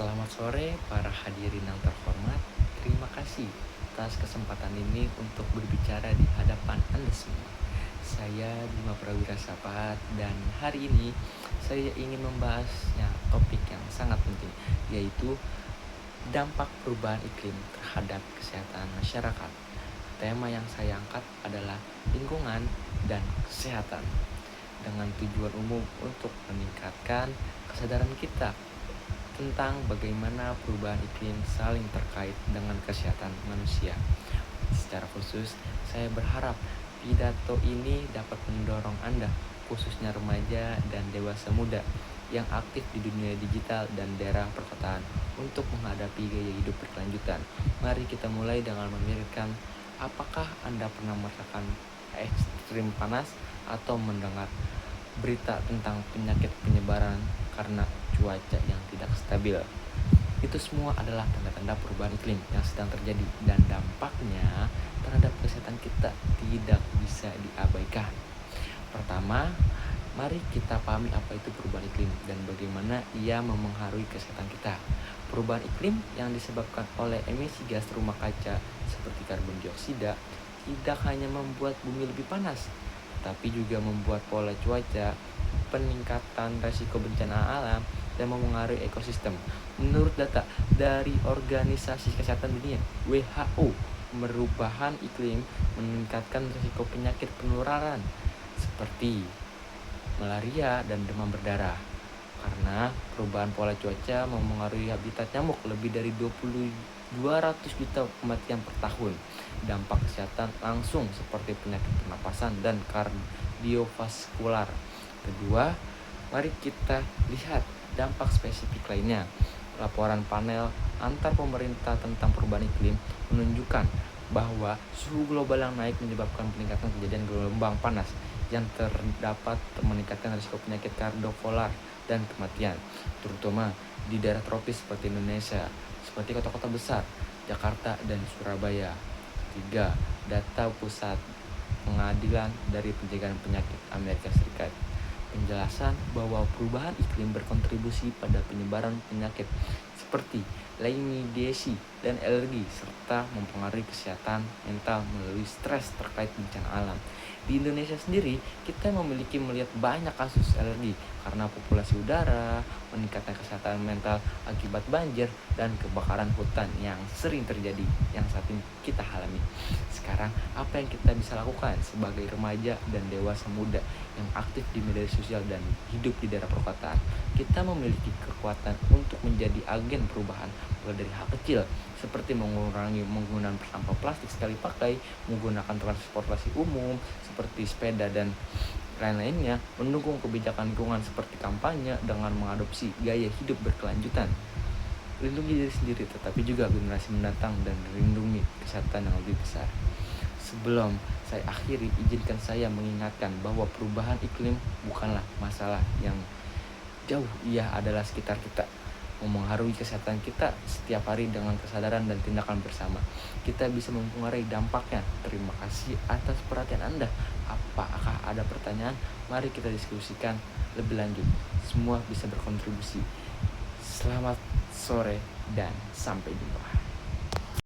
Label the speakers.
Speaker 1: Selamat sore para hadirin yang terhormat. Terima kasih atas kesempatan ini untuk berbicara di hadapan Anda semua. Saya Bima Prawira Sapat dan hari ini saya ingin membahasnya topik yang sangat penting, yaitu dampak perubahan iklim terhadap kesehatan masyarakat. Tema yang saya angkat adalah lingkungan dan kesehatan dengan tujuan umum untuk meningkatkan kesadaran kita tentang bagaimana perubahan iklim saling terkait dengan kesehatan manusia. Secara khusus, saya berharap pidato ini dapat mendorong Anda, khususnya remaja dan dewasa muda yang aktif di dunia digital dan daerah perkotaan untuk menghadapi gaya hidup berkelanjutan. Mari kita mulai dengan memikirkan, apakah Anda pernah merasakan ekstrim panas atau mendengar berita tentang penyakit penyebaran karena cuaca yang tidak stabil? Itu semua adalah tanda-tanda perubahan iklim yang sedang terjadi dan dampaknya terhadap kesehatan kita tidak bisa diabaikan. Pertama, mari kita pahami apa itu perubahan iklim dan bagaimana ia memengaruhi kesehatan kita. Perubahan iklim yang disebabkan oleh emisi gas rumah kaca seperti karbon dioksida tidak hanya membuat bumi lebih panas, tapi juga membuat pola cuaca, peningkatan resiko bencana alam, dan memengaruhi ekosistem. Menurut data dari Organisasi Kesehatan Dunia (WHO), perubahan iklim meningkatkan risiko penyakit penularan seperti malaria dan demam berdarah. Karena perubahan pola cuaca memengaruhi habitat nyamuk, lebih dari 200 juta kematian per tahun. Dampak kesehatan langsung seperti penyakit pernapasan dan kardiovaskular. Kedua, mari kita lihat dampak spesifik lainnya. Laporan panel antar pemerintah tentang perubahan iklim menunjukkan bahwa suhu global yang naik menyebabkan peningkatan kejadian gelombang panas yang terdapat meningkatkan risiko penyakit kardiovaskular dan kematian, terutama di daerah tropis seperti Indonesia, seperti kota-kota besar, Jakarta dan Surabaya. 3. Data Pusat Pengadilan dari Pencegahan Penyakit Amerika Serikat. Penjelasan bahwa perubahan iklim berkontribusi pada penyebaran penyakit seperti limidesi dan alergi, serta mempengaruhi kesehatan mental melalui stres terkait bencana alam. Di Indonesia sendiri, kita melihat banyak kasus alergi karena populasi udara, meningkatnya kesehatan mental akibat banjir, dan kebakaran hutan yang sering terjadi yang saat ini kita alami. Sekarang, apa yang kita bisa lakukan sebagai remaja dan dewasa muda yang aktif di media sosial dan hidup di daerah perkotaan? Kita memiliki kekuatan untuk menjadi agen perubahan, mulai dari hal kecil seperti mengurangi penggunaan sampah plastik sekali pakai, menggunakan transportasi umum seperti sepeda dan lain-lainnya, mendukung kebijakan lingkungan seperti kampanye dengan mengadopsi gaya hidup berkelanjutan. Lindungi diri sendiri tetapi juga generasi mendatang dan lindungi kesehatan yang lebih besar. Sebelum saya akhiri, izinkan saya mengingatkan bahwa perubahan iklim bukanlah masalah yang jauh, ia adalah sekitar kita, memengaruhi kesehatan kita setiap hari. Dengan kesadaran dan tindakan bersama, kita bisa mempengaruhi dampaknya. Terima kasih atas perhatian Anda. Apakah ada pertanyaan? Mari kita diskusikan lebih lanjut. Semua bisa berkontribusi. Selamat sore dan sampai jumpa.